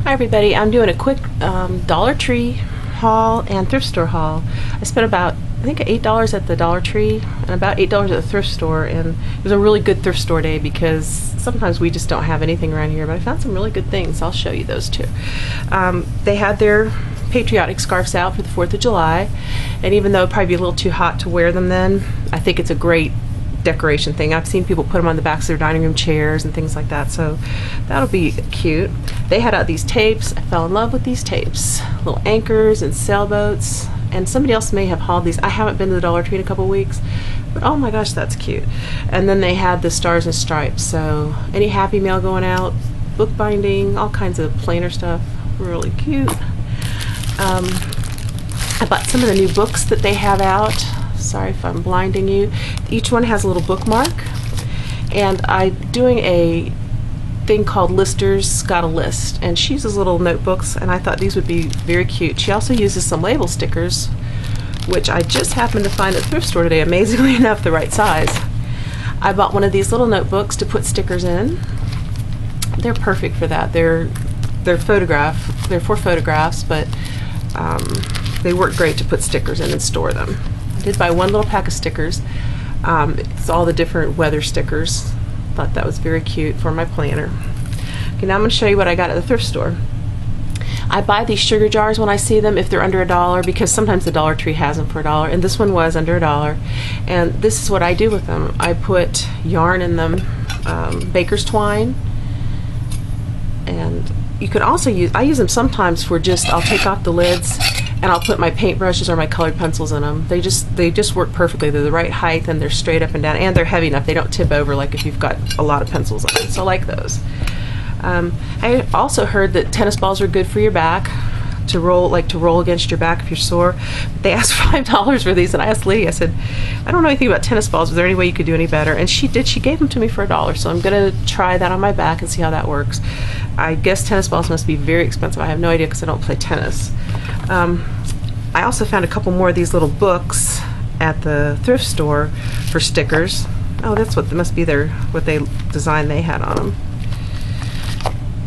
Hi everybody, I'm doing a quick Dollar Tree haul and thrift store haul. I spent about, I think, $8 at the Dollar Tree and about $8 at the thrift store, and it was a really good thrift store day because sometimes we just don't have anything around here, but I found some really good things. I'll show you those too. They had their patriotic scarves out for the 4th of July, and even though it'd probably be a little too hot to wear them then, I think it's a great decoration thing. I've seen people put them on the backs of their dining room chairs and things like that, so that'll be cute. They had out these tapes. I fell in love with these tapes. Little anchors and sailboats, and somebody else may have hauled these. I haven't been to the Dollar Tree in a couple weeks, but oh my gosh, that's cute. And then they had the stars and stripes, so any Happy Mail going out, bookbinding, all kinds of planner stuff, really cute. I bought some of the new books that they have out. Sorry if I'm blinding you. Each one has a little bookmark, and I'm doing a thing called Lister's Got a List, and she uses little notebooks, and I thought these would be very cute. She also uses some label stickers, which I just happened to find at the thrift store today, amazingly enough, the right size. I bought one of these little notebooks to put stickers in. They're perfect for that. They're for photographs, but they work great to put stickers in and store them. I did buy one little pack of stickers. It's all the different weather stickers. Thought that was very cute for my planner. Okay, now I'm going to show you what I got at the thrift store. I buy these sugar jars when I see them if they're under $1, because sometimes the Dollar Tree has them for $1, and this one was under $1. And this is what I do with them. I put yarn in them, baker's twine, and you can also I use them sometimes for just, I'll take off the lids and I'll put my paintbrushes or my colored pencils in them. They just work perfectly. They're the right height, and they're straight up and down, and they're heavy enough. They don't tip over like if you've got a lot of pencils on it. So I like those. I also heard that tennis balls are good for your back, to roll against your back if you're sore. They asked $5 for these, and I asked Lee, I said, I don't know anything about tennis balls. Is there any way you could do any better? And she did. She gave them to me for $1, so I'm gonna try that on my back and see how that works. I guess tennis balls must be very expensive. I have no idea because I don't play tennis. I also found a couple more of these little books at the thrift store for stickers. Oh, that's what must be what they design they had on them.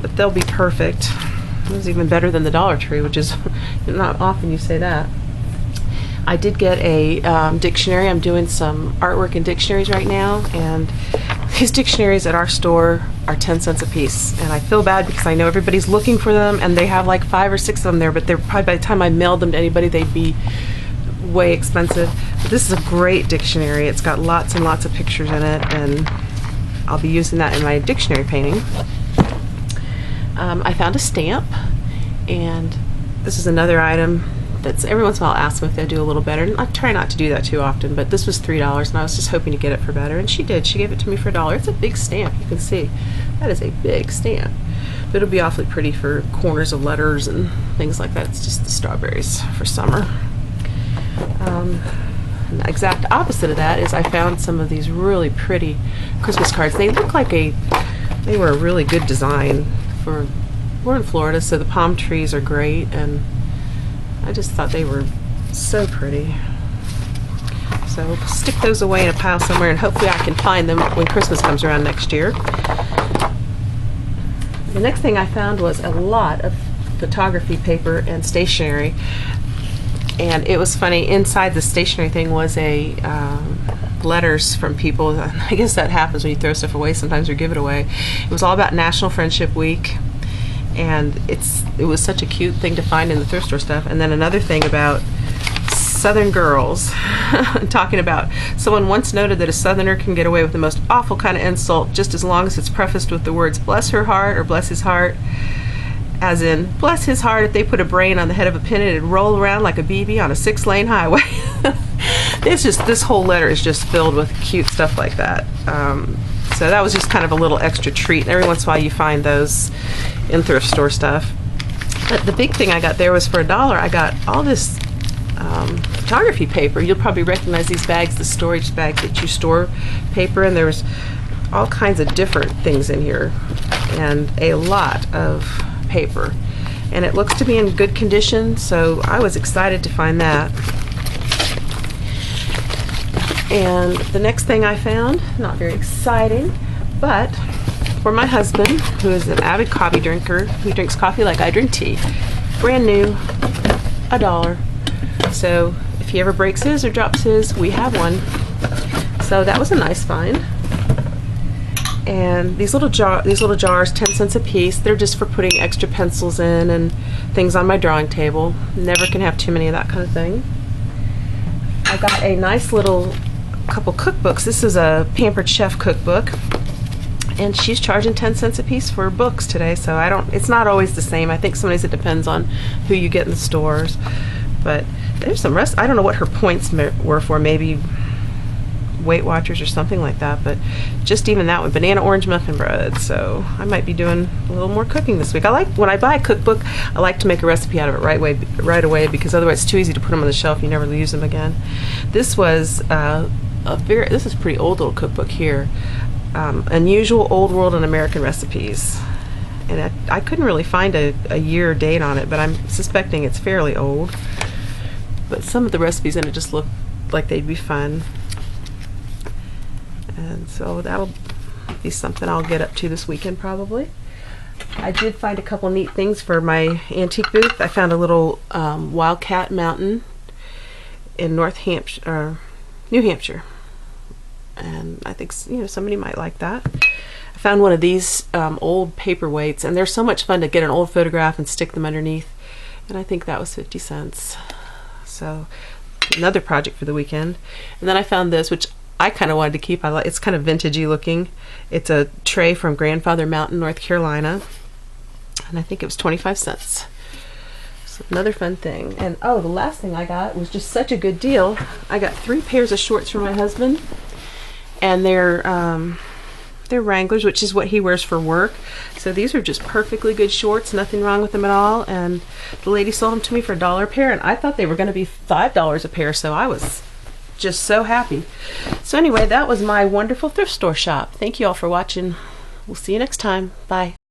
But they'll be perfect. It was even better than the Dollar Tree, which is not often you say that. I did get a dictionary. I'm doing some artwork in dictionaries right now, and these dictionaries at our store are 10 cents a piece, and I feel bad because I know everybody's looking for them, and they have like 5 or 6 of them there, but they're probably, by the time I mailed them to anybody, they'd be way expensive. But this is a great dictionary. It's got lots and lots of pictures in it, and I'll be using that in my dictionary painting. I found a stamp, and this is another item that's every once in a while I'll ask them if they'll do a little better, and I try not to do that too often, but this was $3, and I was just hoping to get it for better, and she did. She gave it to me for $1. It's a big stamp. You can see that is a big stamp, but it'll be awfully pretty for corners of letters and things like that. It's just the strawberries for summer. And the exact opposite of that is I found some of these really pretty Christmas cards. They look like they were a really good design. We're in Florida, so the palm trees are great, and I just thought they were so pretty. So stick those away in a pile somewhere, and hopefully I can find them when Christmas comes around next year. The next thing I found was a lot of photography paper and stationery, and it was funny. Inside the stationery thing was a letters from people. I guess that happens when you throw stuff away sometimes, or give it away. It was all about National Friendship Week, and it was such a cute thing to find in the thrift store stuff. And then another thing about Southern girls, talking about, someone once noted that a Southerner can get away with the most awful kind of insult just as long as it's prefaced with the words bless her heart or bless his heart, as in bless his heart if they put a brain on the head of a pin and it'd roll around like a BB on a 6-lane highway. It's just, this whole letter is just filled with cute stuff like that. So that was just kind of a little extra treat. Every once in a while you find those in thrift store stuff. But the big thing I got there was for $1. I got all this photography paper. You'll probably recognize these bags, the storage bags that you store paper in. There was all kinds of different things in here, and a lot of paper. And it looks to be in good condition, so I was excited to find that. And the next thing I found, not very exciting, but for my husband, who is an avid coffee drinker, who drinks coffee like I drink tea. Brand new, $1. So if he ever breaks his or drops his, we have one. So that was a nice find. And these little jars, 10 cents a piece. They're just for putting extra pencils in and things on my drawing table. Never can have too many of that kind of thing. I got a nice little couple cookbooks. This is a Pampered Chef cookbook, and she's charging 10 cents a piece for books today. So it's not always the same. I think sometimes it depends on who you get in the stores. But there's some rest. I don't know what her points were for. Maybe Weight Watchers or something like that, but just even that one, banana orange muffin bread. So I might be doing a little more cooking this week. I like, when I buy a cookbook, I like to make a recipe out of it right away, because otherwise it's too easy to put them on the shelf. You never use them again. This was this is a pretty old little cookbook here. Unusual Old World and American Recipes, and I couldn't really find a year date on it, but I'm suspecting it's fairly old. But some of the recipes in it just look like they'd be fun. And so that'll be something I'll get up to this weekend probably. I did find a couple neat things for my antique booth. I found a little wildcat mountain in New Hampshire, and I think somebody might like that. I found one of these old paperweights, and they're so much fun to get an old photograph and stick them underneath, and I think that was 50 cents. So another project for the weekend. And then I found this, which I kind of wanted to keep. It's kind of vintagey looking. It's a tray from Grandfather Mountain, North Carolina, and I think it was 25 cents. So another fun thing. And the last thing I got was just such a good deal. I got 3 pairs of shorts for my husband, and they're Wranglers, which is what he wears for work. So these are just perfectly good shorts, nothing wrong with them at all. And the lady sold them to me for $1 a pair, and I thought they were going to be $5 a pair, so I was just so happy. So anyway, that was my wonderful thrift store shop. Thank you all for watching. We'll see you next time. Bye.